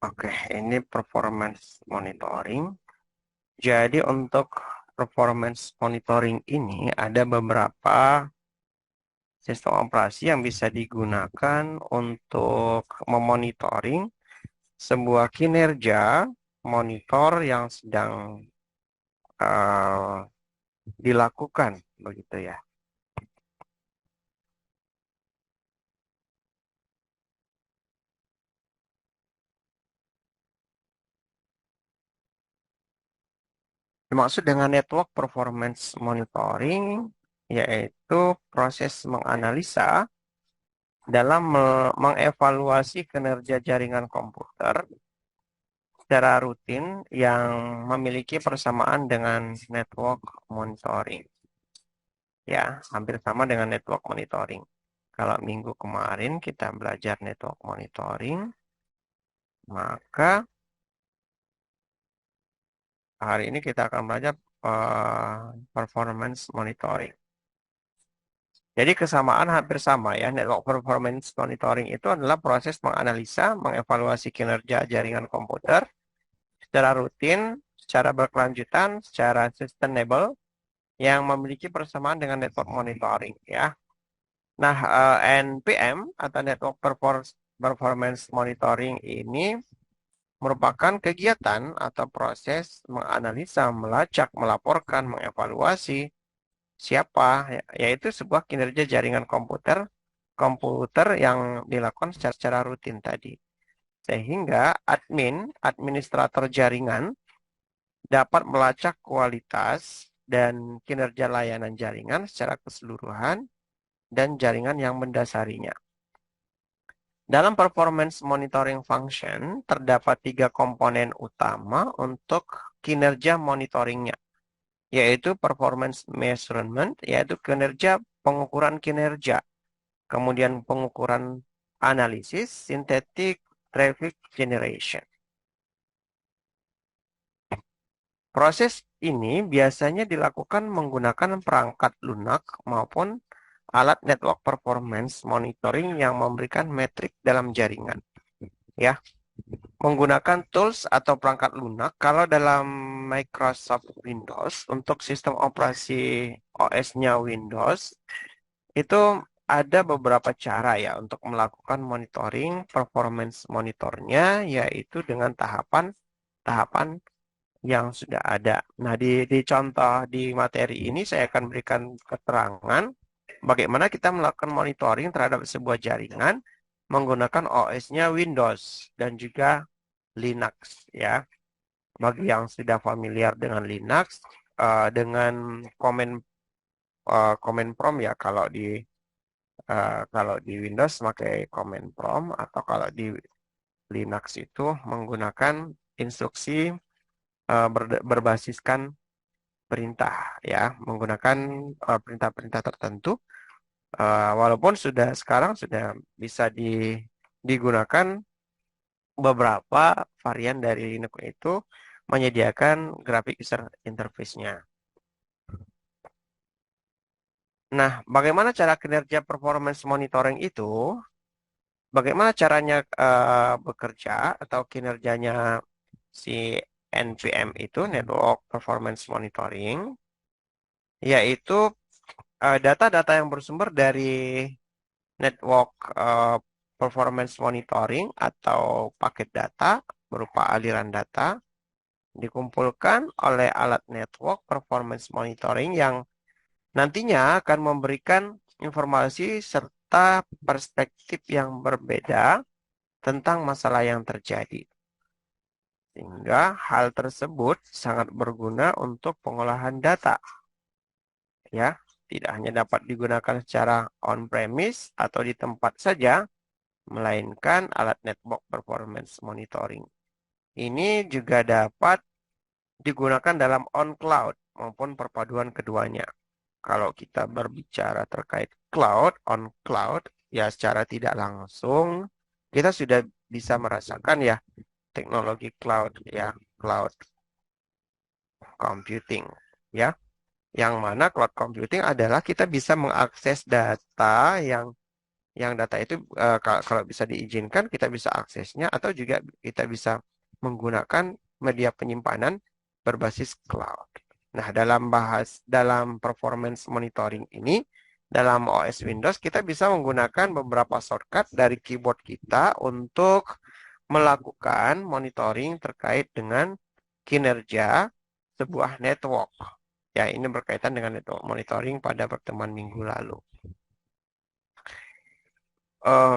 Oke, ini performance monitoring. Jadi untuk performance monitoring ini ada beberapa sistem operasi yang bisa digunakan untuk memonitoring sebuah kinerja monitor yang sedang eh, dilakukan, begitu ya. Dimaksud dengan network performance monitoring yaitu proses menganalisa dalam mengevaluasi kinerja jaringan komputer secara rutin yang memiliki persamaan dengan network monitoring. Ya, hampir sama dengan network monitoring. Kalau minggu kemarin kita belajar network monitoring, maka hari ini kita akan belajar performance monitoring. Jadi kesamaan hampir sama ya. Network performance monitoring itu adalah proses menganalisa, mengevaluasi kinerja jaringan komputer secara rutin, secara berkelanjutan, secara sustainable, yang memiliki persamaan dengan network monitoring ya. Nah, NPM atau Network Performance Monitoring ini merupakan kegiatan atau proses menganalisa, melacak, melaporkan, mengevaluasi siapa, yaitu sebuah kinerja jaringan komputer yang dilakukan secara rutin tadi. Sehingga administrator jaringan dapat melacak kualitas dan kinerja layanan jaringan secara keseluruhan dan jaringan yang mendasarinya. Dalam performance monitoring function, terdapat 3 komponen utama untuk kinerja monitoringnya, yaitu performance measurement, yaitu pengukuran kinerja, kemudian pengukuran analisis, synthetic traffic generation. Proses ini biasanya dilakukan menggunakan perangkat lunak maupun alat network performance monitoring yang memberikan metrik dalam jaringan. Ya, menggunakan tools atau perangkat lunak kalau dalam Microsoft Windows untuk sistem operasi OS-nya Windows itu ada beberapa cara ya untuk melakukan monitoring performance monitornya, yaitu dengan tahapan-tahapan yang sudah ada. Nah, di contoh di materi ini saya akan berikan keterangan bagaimana kita melakukan monitoring terhadap sebuah jaringan menggunakan OS-nya Windows dan juga Linux ya. Bagi yang sudah familiar dengan Linux, dengan command prompt ya, kalau di Windows pakai command prompt, atau kalau di Linux itu menggunakan instruksi berbasiskan perintah ya, menggunakan perintah-perintah tertentu. Walaupun sekarang sudah bisa digunakan beberapa varian dari Linux itu menyediakan graphic user interface-nya. Nah, bagaimana cara kinerja performance monitoring itu? Bagaimana caranya bekerja atau kinerjanya si NPM itu, Network Performance Monitoring, yaitu data-data yang bersumber dari Network Performance Monitoring atau paket data berupa aliran data dikumpulkan oleh alat Network Performance Monitoring yang nantinya akan memberikan informasi serta perspektif yang berbeda tentang masalah yang terjadi. Sehingga hal tersebut sangat berguna untuk pengolahan data. Ya, tidak hanya dapat digunakan secara on-premise atau di tempat saja, melainkan alat network performance monitoring ini juga dapat digunakan dalam on-cloud maupun perpaduan keduanya. Kalau kita berbicara terkait on-cloud, ya secara tidak langsung kita sudah bisa merasakan ya teknologi cloud ya, cloud computing ya. Yang mana cloud computing adalah kita bisa mengakses data yang Yang data itu kalau bisa diizinkan kita bisa aksesnya atau juga kita bisa menggunakan media penyimpanan berbasis cloud. Nah, dalam performance monitoring ini, dalam OS Windows kita bisa menggunakan beberapa shortcut dari keyboard kita untuk melakukan monitoring terkait dengan kinerja sebuah network. Ya, ini berkaitan dengan network monitoring pada pertemuan minggu lalu.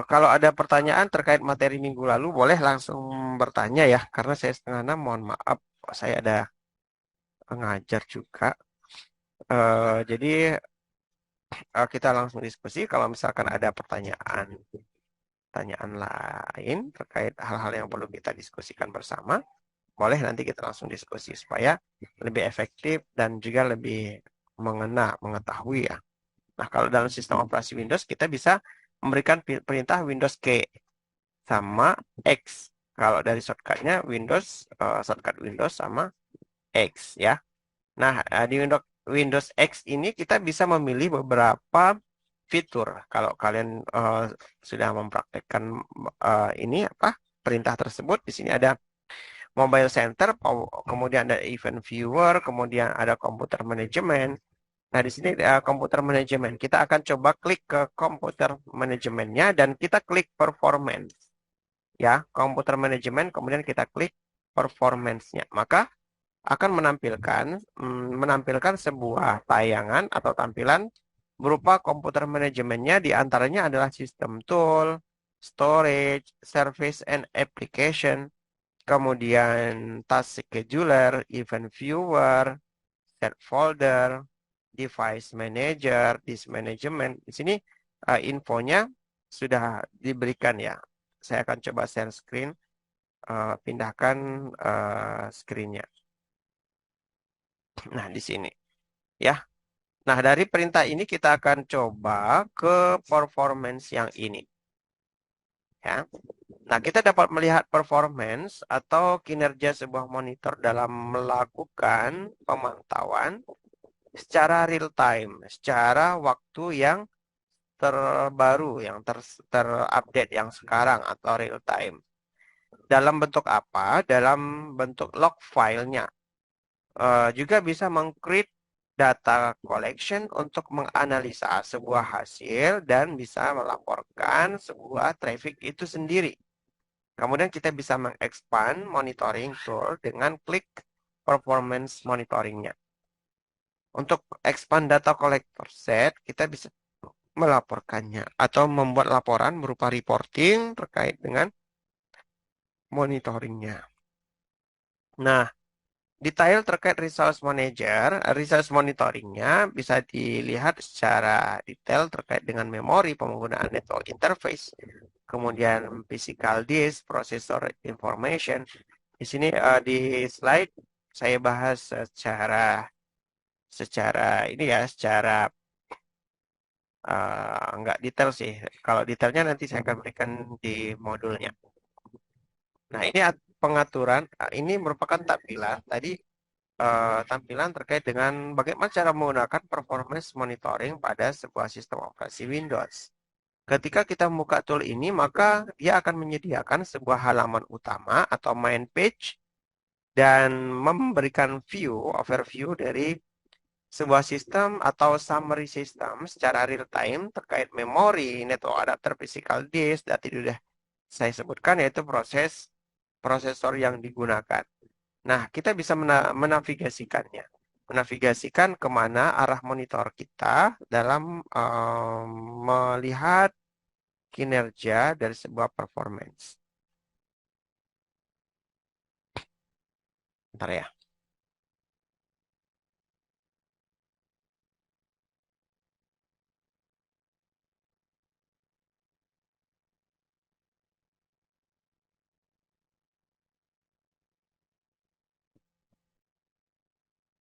Kalau ada pertanyaan terkait materi minggu lalu, boleh langsung bertanya ya, karena saya setengah enam, mohon maaf, saya ada ngajar juga. Jadi kita langsung diskusi. Kalau misalkan ada pertanyaan lain terkait hal-hal yang perlu kita diskusikan bersama, boleh nanti kita langsung diskusi supaya lebih efektif dan juga lebih mengetahui ya. Nah, kalau dalam sistem operasi Windows kita bisa memberikan perintah Windows key sama X. Kalau dari shortcutnya shortcut Windows sama X ya. Nah, di Windows X ini kita bisa memilih beberapa fitur. Kalau kalian sudah mempraktekkan ini apa perintah tersebut, di sini ada Mobile Center, kemudian ada Event Viewer, kemudian ada Computer Management. Nah, di sini Computer Management. Kita akan coba klik ke Computer Managementnya dan kita klik Performance. Ya, Computer Management, kemudian kita klik Performance-nya. Maka akan menampilkan sebuah tayangan atau tampilan berupa komputer manajemennya, di antaranya adalah sistem tool, storage, service and application, kemudian task scheduler, event viewer, set folder, device manager, disk management. Di sini infonya sudah diberikan ya. Saya akan coba share screen, pindahkan screen-nya. Nah, di sini ya. Nah, dari perintah ini kita akan coba ke performance yang ini. Ya. Nah, kita dapat melihat performance atau kinerja sebuah monitor dalam melakukan pemantauan secara real time, secara waktu yang terbaru, yang terupdate yang sekarang atau real time. Dalam bentuk apa? Dalam bentuk log filenya. Juga bisa meng-create data collection untuk menganalisa sebuah hasil dan bisa melaporkan sebuah traffic itu sendiri. Kemudian kita bisa mengexpand monitoring tool dengan klik performance monitoringnya. Untuk expand data collector set, kita bisa melaporkannya atau membuat laporan berupa reporting terkait dengan monitoringnya. Nah, detail terkait resource manager, resource monitoringnya bisa dilihat secara detail terkait dengan memori, penggunaan network interface, kemudian physical disk, processor information. Di sini di slide saya bahas secara ini ya, secara nggak detail sih. Kalau detailnya nanti saya akan berikan di modulnya. Nah, ini pengaturan, ini merupakan tampilan. Tadi tampilan terkait dengan bagaimana cara menggunakan performance monitoring pada sebuah sistem operasi Windows. Ketika kita membuka tool ini, maka dia akan menyediakan sebuah halaman utama atau main page dan memberikan overview dari sebuah sistem atau summary system secara real time terkait memori, network adapter, physical disk, dan tadi sudah saya sebutkan yaitu prosesor yang digunakan. Nah, kita bisa menavigasikannya. Menavigasikan kemana arah monitor kita dalam melihat kinerja dari sebuah performance. Bentar ya.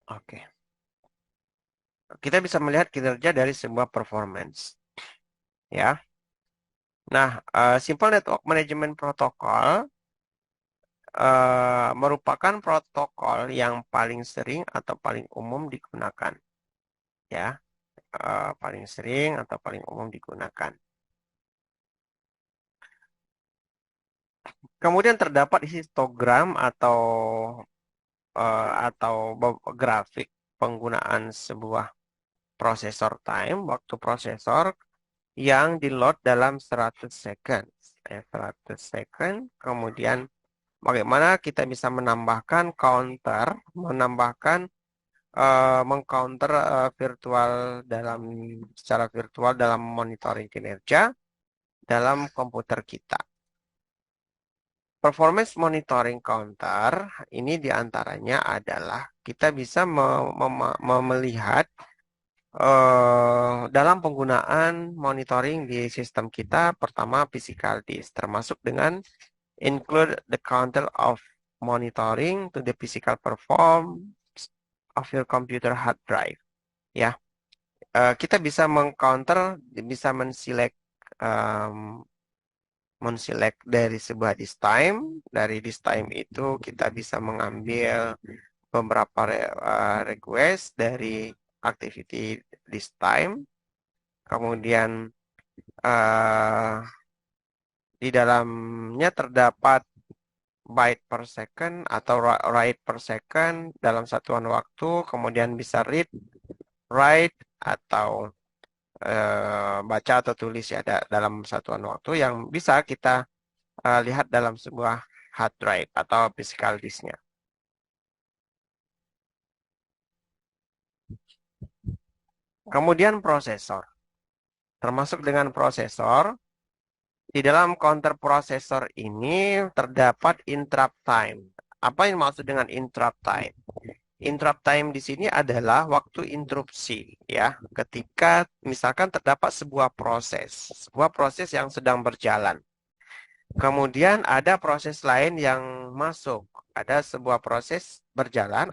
Oke. Kita bisa melihat kinerja dari sebuah performance. Ya. Nah, Simple Network Management Protocol merupakan protokol yang paling sering atau paling umum digunakan. Ya, paling sering atau paling umum digunakan. Kemudian terdapat histogram atau grafik penggunaan sebuah prosesor time, waktu prosesor yang di-load dalam 100 second. 100 second, kemudian bagaimana kita bisa menambahkan counter, mengcounter virtual secara virtual dalam monitoring kinerja dalam komputer kita. Performance monitoring counter ini diantaranya adalah kita bisa melihat dalam penggunaan monitoring di sistem kita, pertama physical disk, termasuk dengan include the counter of monitoring to the physical performance of your computer hard drive. Ya, kita bisa mengcounter, bisa menselect dari sebuah disk time. Dari disk time itu kita bisa mengambil beberapa request dari activity disk time. Kemudian di dalamnya terdapat byte per second atau write per second dalam satuan waktu. Kemudian bisa read, write, atau baca atau tulis ya dalam satuan waktu yang bisa kita lihat dalam sebuah hard drive atau physical disknya. Kemudian prosesor. Termasuk dengan prosesor, di dalam counter prosesor ini terdapat interrupt time. Apa yang maksud dengan interrupt time? Interrupt time di sini adalah waktu interupsi, ya. Ketika misalkan terdapat sebuah proses yang sedang berjalan. Kemudian ada proses lain yang masuk. Ada sebuah proses berjalan,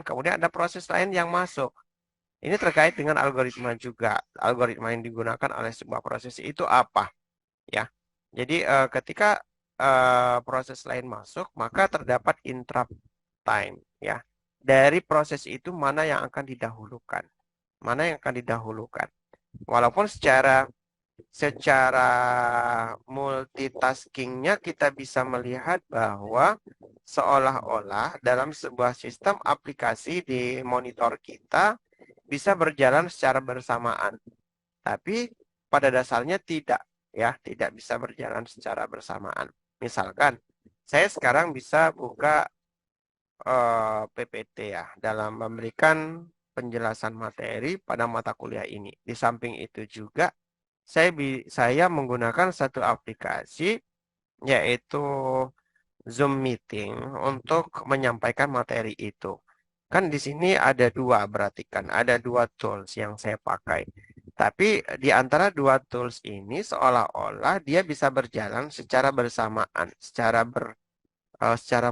kemudian ada proses lain yang masuk. Ini terkait dengan algoritma juga. Algoritma yang digunakan oleh sebuah proses itu apa? Ya. Jadi ketika proses lain masuk, maka terdapat interrupt time, ya. Dari proses itu mana yang akan didahulukan? Mana yang akan didahulukan? Walaupun secara multitaskingnya kita bisa melihat bahwa seolah-olah dalam sebuah sistem aplikasi di monitor kita bisa berjalan secara bersamaan. Tapi pada dasarnya tidak, ya, tidak bisa berjalan secara bersamaan. Misalkan saya sekarang bisa buka PPT ya dalam memberikan penjelasan materi pada mata kuliah ini. Di samping itu juga saya menggunakan satu aplikasi yaitu Zoom Meeting untuk menyampaikan materi itu. Kan di sini ada dua, berarti kan ada dua tools yang saya pakai. Tapi di antara dua tools ini seolah-olah dia bisa berjalan secara bersamaan, secara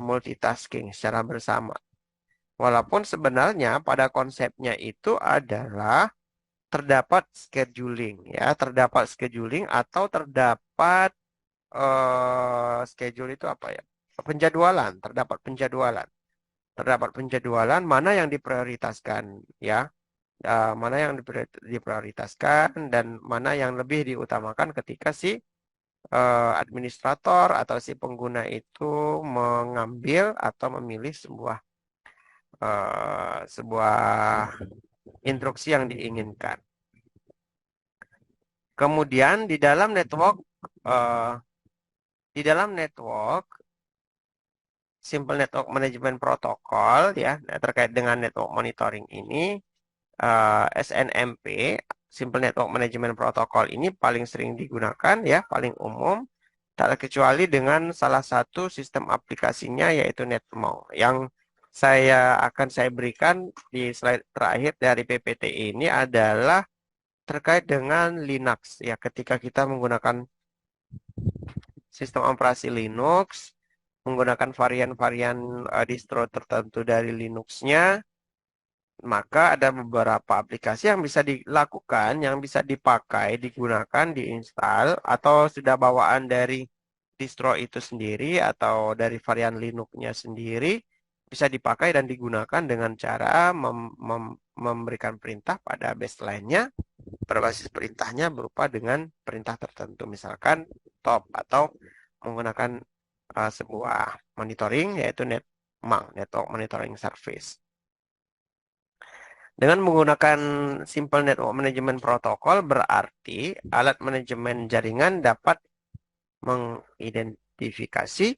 multitasking, secara bersama. Walaupun sebenarnya pada konsepnya itu adalah terdapat scheduling, ya, terdapat scheduling atau terdapat schedule itu apa ya? Penjadwalan, terdapat penjadwalan mana yang diprioritaskan, ya. Mana yang diprioritaskan dan mana yang lebih diutamakan ketika si administrator atau si pengguna itu mengambil atau memilih sebuah instruksi yang diinginkan. Kemudian di dalam network Simple Network Management Protocol, ya, terkait dengan network monitoring ini, SNMP, Simple Network Management Protocol ini paling sering digunakan, ya, paling umum, tak terkecuali dengan salah satu sistem aplikasinya yaitu NetMo yang saya berikan di slide terakhir dari PPT ini adalah terkait dengan Linux, ya. Ketika kita menggunakan sistem operasi Linux, menggunakan varian-varian distro tertentu dari Linux-nya, maka ada beberapa aplikasi yang bisa dilakukan, yang bisa dipakai, digunakan, diinstal, atau sudah bawaan dari distro itu sendiri atau dari varian Linux-nya sendiri, bisa dipakai dan digunakan dengan cara memberikan perintah pada baseline-nya, berbasis perintahnya berupa dengan perintah tertentu, misalkan top atau menggunakan sebuah monitoring, yaitu Network Monitoring Service. Dengan menggunakan Simple Network Management Protocol berarti alat manajemen jaringan dapat mengidentifikasi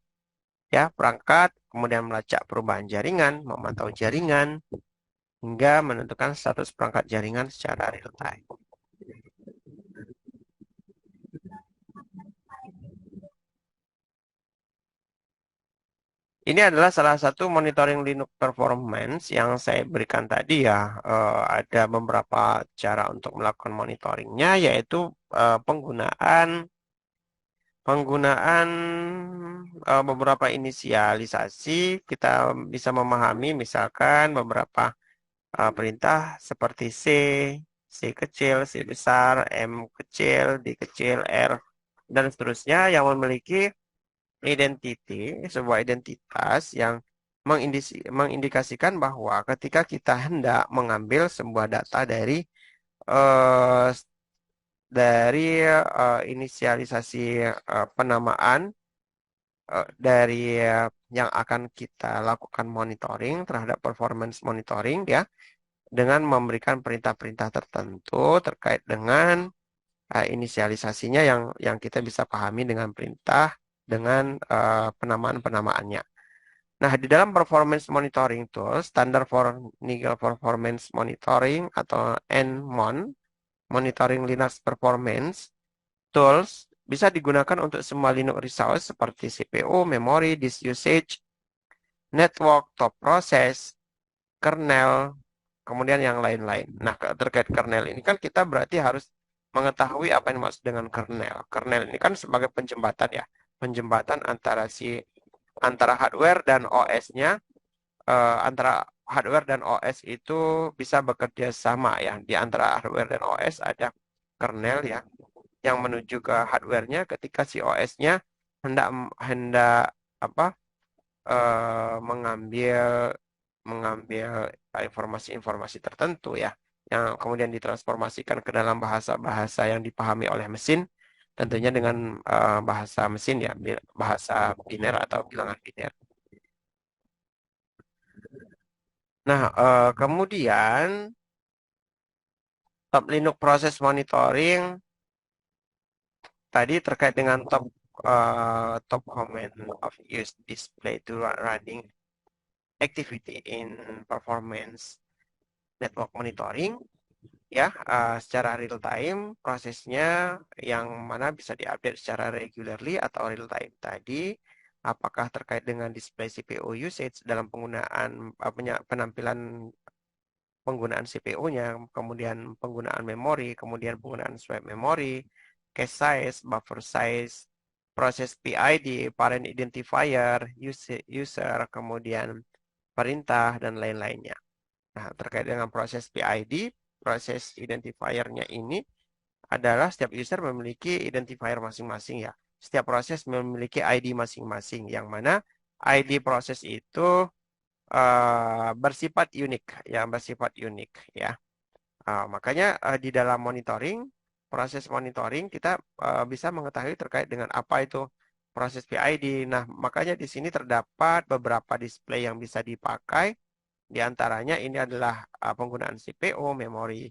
ya perangkat, kemudian melacak perubahan jaringan, memantau jaringan, hingga menentukan status perangkat jaringan secara real time. Ini adalah salah satu monitoring Linux performance yang saya berikan tadi ya. Ada beberapa cara untuk melakukan monitoringnya, yaitu penggunaan beberapa inisialisasi. Kita bisa memahami misalkan beberapa perintah seperti C kecil, C besar, M kecil, D kecil, R, dan seterusnya yang memiliki sebuah identitas yang mengindikasikan bahwa ketika kita hendak mengambil sebuah data eh, inisialisasi penamaan yang akan kita lakukan monitoring terhadap performance monitoring ya, dengan memberikan perintah-perintah tertentu terkait dengan inisialisasinya yang kita bisa pahami dengan perintah dengan penamaan-penamaannya. Nah, di dalam performance monitoring tool, standar for Nigel Performance Monitoring atau NMON, Monitoring Linux Performance Tools, bisa digunakan untuk semua Linux resource seperti CPU, memori, disk usage, network, top process, kernel, kemudian yang lain-lain. Nah, terkait kernel ini kan kita berarti harus mengetahui apa yang dimaksud dengan kernel. Kernel ini kan sebagai penjembatan ya, penjembatan antara hardware dan OS-nya, antara hardware dan OS itu bisa bekerja sama ya. Di antara hardware dan OS ada kernel ya, yang menuju ke hardware-nya ketika si OS-nya hendak hendak apa mengambil mengambil informasi-informasi tertentu ya, yang kemudian ditransformasikan ke dalam bahasa-bahasa yang dipahami oleh mesin, tentunya dengan bahasa mesin ya, bahasa biner atau bilangan biner. Nah, kemudian Top Linux Process Monitoring tadi terkait dengan top command of use display to running activity in performance network monitoring ya, secara real time prosesnya yang mana bisa diupdate secara regularly atau real time tadi, apakah terkait dengan display CPU usage dalam penampilan penggunaan CPU-nya, kemudian penggunaan memori, kemudian penggunaan swipe memori, cache size, buffer size, proses PID, parent identifier, user, kemudian perintah, dan lain-lainnya. Nah, terkait dengan proses PID, proses identifiernya ini adalah setiap user memiliki identifier masing-masing ya. Setiap proses memiliki ID masing-masing, yang mana ID proses itu bersifat unik, ya. Makanya di dalam proses monitoring kita bisa mengetahui terkait dengan apa itu proses PID. Nah, makanya di sini terdapat beberapa display yang bisa dipakai. Di antaranya ini adalah penggunaan CPU, memori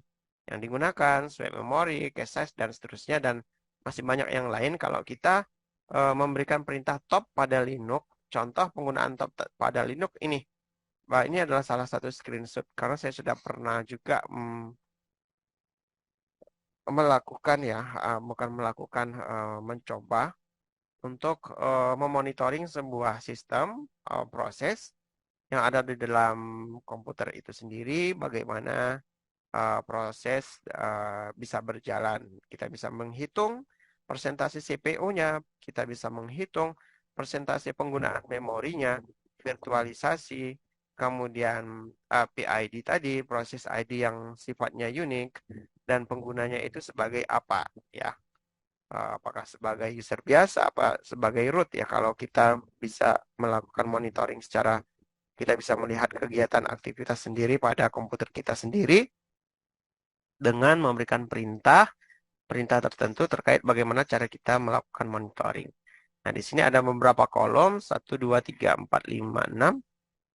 yang digunakan, swipe memori, cache size, dan seterusnya, dan masih banyak yang lain. Kalau kita memberikan perintah top pada Linux, contoh penggunaan top pada Linux ini. Nah, ini adalah salah satu screenshot karena saya sudah pernah juga melakukan ya, bukan melakukan, mencoba untuk memonitoring sebuah sistem proses yang ada di dalam komputer itu sendiri, bagaimana proses bisa berjalan. Kita bisa menghitung persentase CPU-nya, kita bisa menghitung persentase penggunaan memorinya, virtualisasi, kemudian PID tadi, proses ID yang sifatnya unik, dan penggunanya itu sebagai apa ya. Apakah sebagai user biasa, apa sebagai root ya. Kalau kita bisa melakukan monitoring kita bisa melihat kegiatan aktivitas sendiri pada komputer kita sendiri dengan memberikan perintah tertentu terkait bagaimana cara kita melakukan monitoring. Nah, di sini ada beberapa kolom, 1, 2, 3, 4, 5, 6,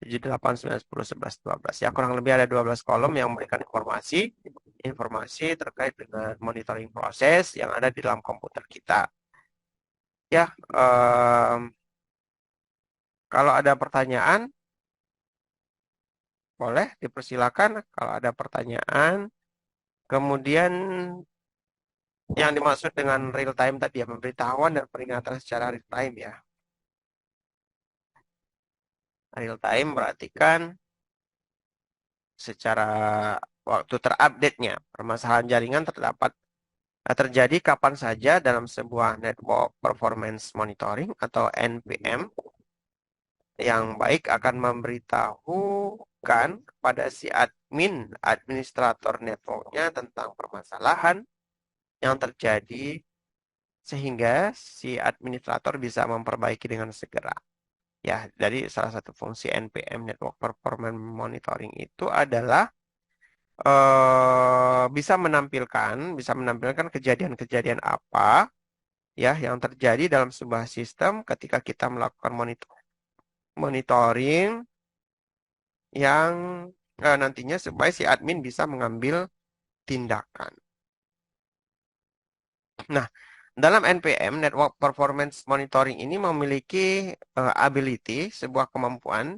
7, 8, 9, 10, 11, 12. Ya, kurang lebih ada 12 kolom yang memberikan informasi terkait dengan monitoring proses yang ada di dalam komputer kita. Ya, kalau ada pertanyaan, boleh dipersilakan. Kalau ada pertanyaan, kemudian yang dimaksud dengan real time tadi ya, pemberitahuan dan peringatan secara real time ya. Real time berarti kan secara waktu terupdate-nya. Permasalahan jaringan terjadi kapan saja dalam sebuah network performance monitoring atau NPM yang baik akan memberitahukan kepada si administrator networknya tentang permasalahan yang terjadi sehingga si administrator bisa memperbaiki dengan segera. Ya, jadi salah satu fungsi NPM Network Performance Monitoring itu adalah bisa menampilkan kejadian-kejadian apa ya yang terjadi dalam sebuah sistem ketika kita melakukan monitoring yang nantinya supaya si admin bisa mengambil tindakan. Nah, dalam NPM Network Performance Monitoring ini memiliki ability sebuah kemampuan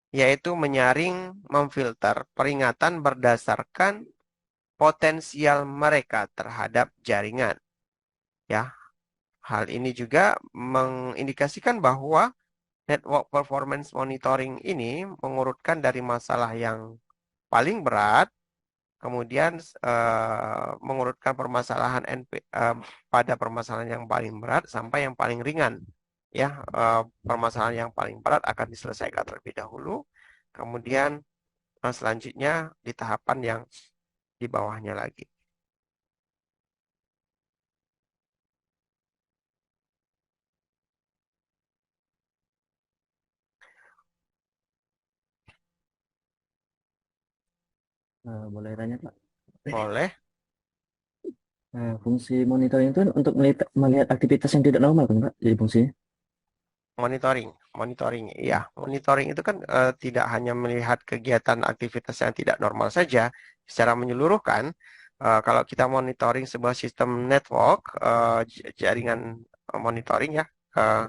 yaitu menyaring, memfilter peringatan berdasarkan potensial mereka terhadap jaringan. Ya, hal ini juga mengindikasikan bahwa network performance monitoring ini mengurutkan dari masalah yang paling berat, kemudian mengurutkan permasalahan pada permasalahan yang paling berat sampai yang paling ringan. Ya, permasalahan yang paling berat akan diselesaikan terlebih dahulu, kemudian selanjutnya di tahapan yang di bawahnya lagi. Boleh tanya Pak, Boleh. fungsi monitoring itu untuk melihat aktivitas yang tidak normal kan Pak? Jadi fungsinya. Monitoring, iya. Monitoring itu kan tidak hanya melihat kegiatan aktivitas yang tidak normal saja, secara menyeluruh kan. Kalau kita monitoring sebuah sistem network, jaringan monitoring ya, eh,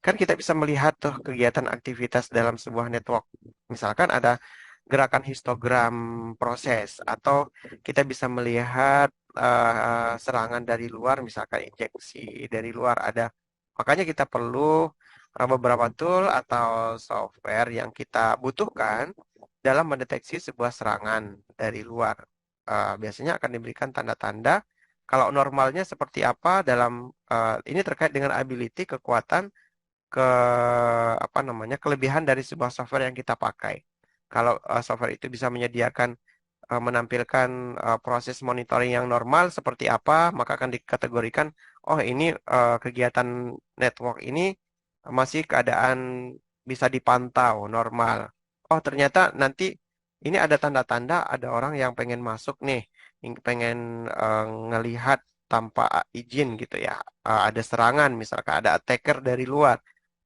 kan kita bisa melihat tuh kegiatan aktivitas dalam sebuah network. Misalkan ada gerakan histogram proses, atau kita bisa melihat serangan dari luar, misalkan injeksi dari luar ada. Makanya kita perlu beberapa tool atau software yang kita butuhkan dalam mendeteksi sebuah serangan dari luar. Biasanya akan diberikan tanda-tanda kalau normalnya seperti apa dalam ini terkait dengan ability, kekuatan, ke apa namanya, kelebihan dari sebuah software yang kita pakai. Kalau software itu bisa menampilkan proses monitoring yang normal seperti apa, maka akan dikategorikan, oh ini kegiatan network ini masih keadaan bisa dipantau normal. Oh ternyata nanti ini ada tanda-tanda ada orang yang pengen masuk nih, pengen ngelihat tanpa izin gitu ya. Ada serangan, misalkan ada attacker dari luar,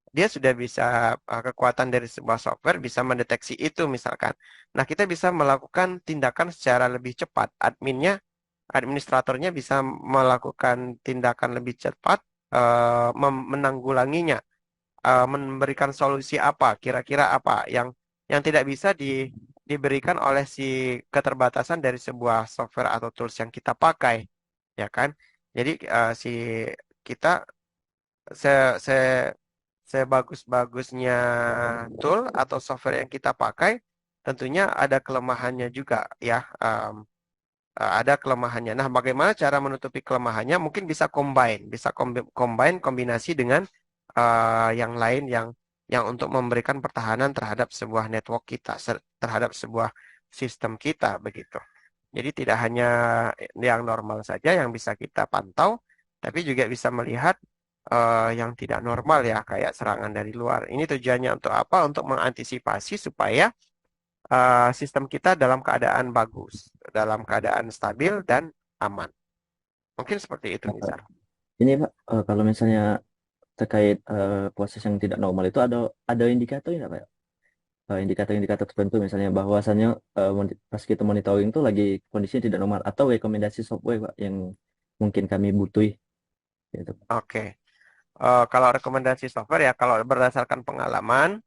dia sudah bisa kekuatan dari sebuah software bisa mendeteksi itu misalkan. Nah, kita bisa melakukan tindakan secara lebih cepat. Administratornya bisa melakukan tindakan lebih cepat, menanggulanginya, memberikan solusi apa, kira-kira apa yang tidak bisa diberikan oleh si keterbatasan dari sebuah software atau tools yang kita pakai, ya kan? Jadi si kita se, se sebagus-bagusnya tool atau software yang kita pakai, tentunya ada kelemahannya juga ya. Ada kelemahannya. Nah, bagaimana cara menutupi kelemahannya? Mungkin bisa combine kombinasi dengan yang lain yang untuk memberikan pertahanan terhadap sebuah network kita, terhadap sebuah sistem kita begitu. Jadi tidak hanya yang normal saja yang bisa kita pantau, tapi juga bisa melihat yang tidak normal ya, kayak serangan dari luar. Ini tujuannya untuk apa? Untuk mengantisipasi supaya sistem kita dalam keadaan bagus, dalam keadaan stabil dan aman. Mungkin seperti itu, Nah, Nizar. ini Pak, kalau misalnya terkait proses yang tidak normal itu ada indikatornya Pak? Indikator-indikator tertentu misalnya bahwasannya pas kita monitoring itu lagi kondisinya tidak normal atau rekomendasi software Pak yang mungkin kami butuh gitu. Oke. Kalau rekomendasi software ya, kalau berdasarkan pengalaman,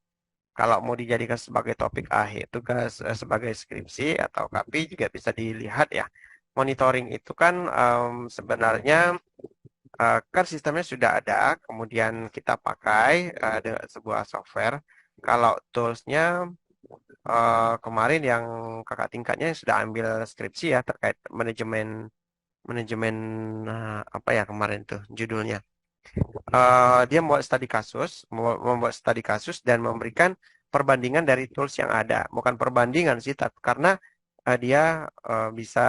kalau mau dijadikan sebagai topik akhir tugas sebagai skripsi atau KP juga bisa dilihat ya. Monitoring itu kan sebenarnya kan sistemnya sudah ada, kemudian kita pakai ada sebuah software. Kalau toolsnya kemarin yang kakak tingkatnya sudah ambil skripsi ya terkait manajemen manajemen apa ya kemarin tuh judulnya. Dia membuat studi kasus dan memberikan perbandingan dari tools yang ada. Bukan perbandingan sih, tapi karena dia bisa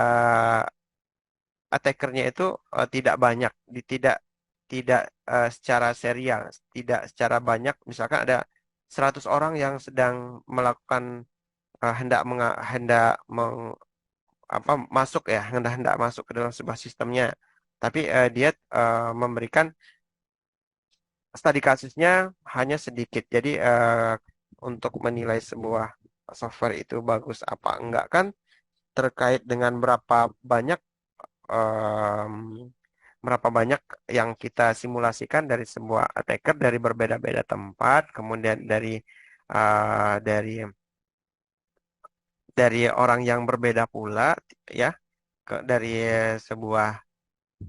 attackernya itu tidak banyak, tidak tidak secara serial, tidak secara banyak. Misalkan ada 100 orang yang sedang melakukan hendak masuk ya, hendak masuk ke dalam sebuah sistemnya. Tapi dia memberikan studi kasusnya hanya sedikit. Jadi untuk menilai sebuah software itu bagus apa enggak kan terkait dengan em, berapa banyak yang kita simulasikan dari sebuah attacker dari berbeda-beda tempat, kemudian dari orang yang berbeda pula ya, dari sebuah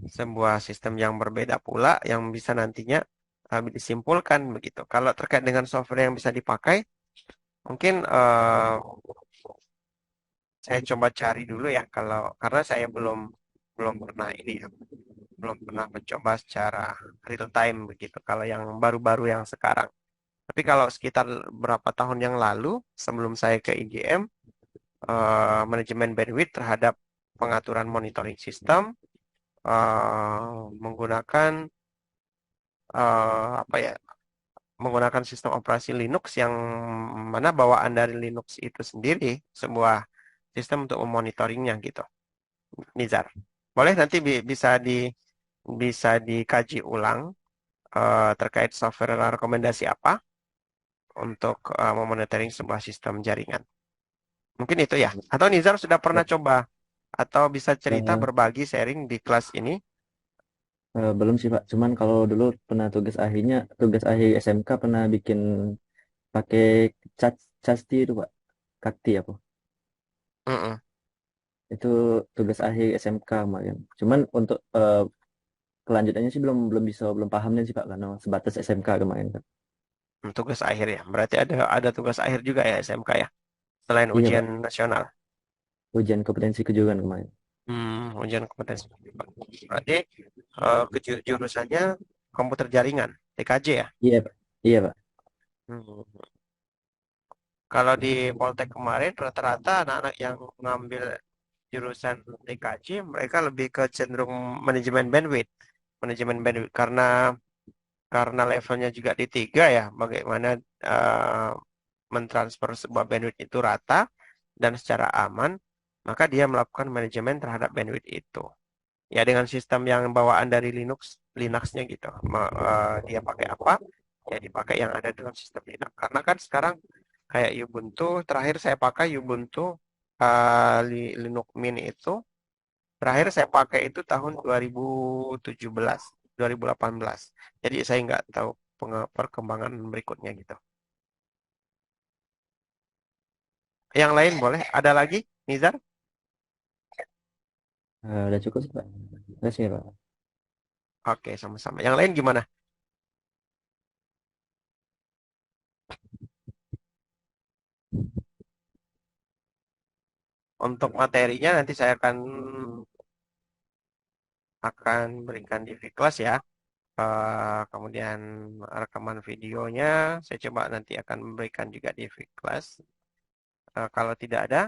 sebuah sistem yang berbeda pula yang bisa nantinya disimpulkan begitu. Kalau terkait dengan software yang bisa dipakai, mungkin saya coba cari dulu ya kalau karena saya belum belum pernah ini ya, belum pernah mencoba secara real time begitu. Kalau yang baru-baru yang sekarang. Tapi kalau sekitar berapa tahun yang lalu sebelum saya ke IGM, manajemen bandwidth terhadap pengaturan monitoring sistem menggunakan apa ya menggunakan sistem operasi Linux yang mana bawaan dari Linux itu sendiri sebuah sistem untuk memonitoringnya gitu. Nizar, boleh nanti bisa dikaji ulang terkait software rekomendasi apa untuk memonitoring sebuah sistem jaringan. Mungkin itu ya. Atau Nizar sudah pernah coba atau bisa cerita Eh, berbagi sharing di kelas ini? belum sih Pak, cuman kalau dulu pernah tugas akhir SMK pernah bikin pakai cat casti itu Pak, kakti apa? Mm-mm. Itu tugas akhir SMK kemarin. Cuman untuk kelanjutannya sih belum pahamnya sih Pak karena sebatas SMK kemarin kan. Tugas akhir ya. Berarti ada tugas akhir juga ya SMK ya. Selain Iya ujian Pak, nasional. ujian kompetensi kejuruan kemarin. Ujian kompetensi. Berarti jurusannya komputer jaringan, TKJ ya. Iya Pak, iya Pak. Hmm. Kalau di Poltek kemarin rata-rata anak-anak yang mengambil jurusan TKJ mereka lebih ke cenderung manajemen bandwidth. Manajemen bandwidth karena levelnya juga di tiga ya, bagaimana eh, mentransfer sebuah bandwidth itu rata dan secara aman, maka dia melakukan manajemen terhadap bandwidth itu. Ya dengan sistem yang bawaan dari Linuxnya gitu. Dia pakai apa? Ya dipakai yang ada dalam sistem Linux. Karena kan sekarang kayak Ubuntu, terakhir saya pakai Ubuntu Linux Mint itu, terakhir saya pakai itu tahun 2017, 2018. Jadi saya nggak tahu perkembangan berikutnya gitu. Yang lain boleh? Ada lagi, Nizar? Udah cukup sih Pak. Terima kasih ya Pak. Oke, sama-sama. Yang lain gimana? Untuk materinya nanti saya akan berikan di kelas ya. Kemudian rekaman videonya saya coba nanti akan memberikan juga di kelas. Kalau tidak ada,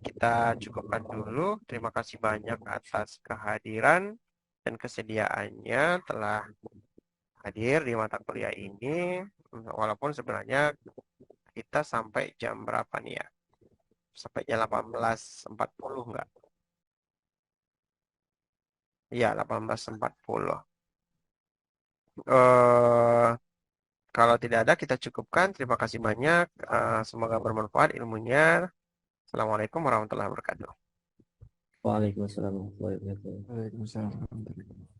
kita cukupkan dulu. Terima kasih banyak atas kehadiran dan kesediaannya telah hadir di mata kuliah ini. Walaupun sebenarnya kita sampai jam berapa nih ya? Sampai jam 18.40 enggak? Iya, 18.40. Eh, Kalau tidak ada, kita cukupkan. Terima kasih banyak. Semoga bermanfaat ilmunya. Assalamualaikum warahmatullahi wabarakatuh. Waalaikumsalam warahmatullahi wabarakatuh. Waalaikumsalam warahmatullahi wabarakatuh.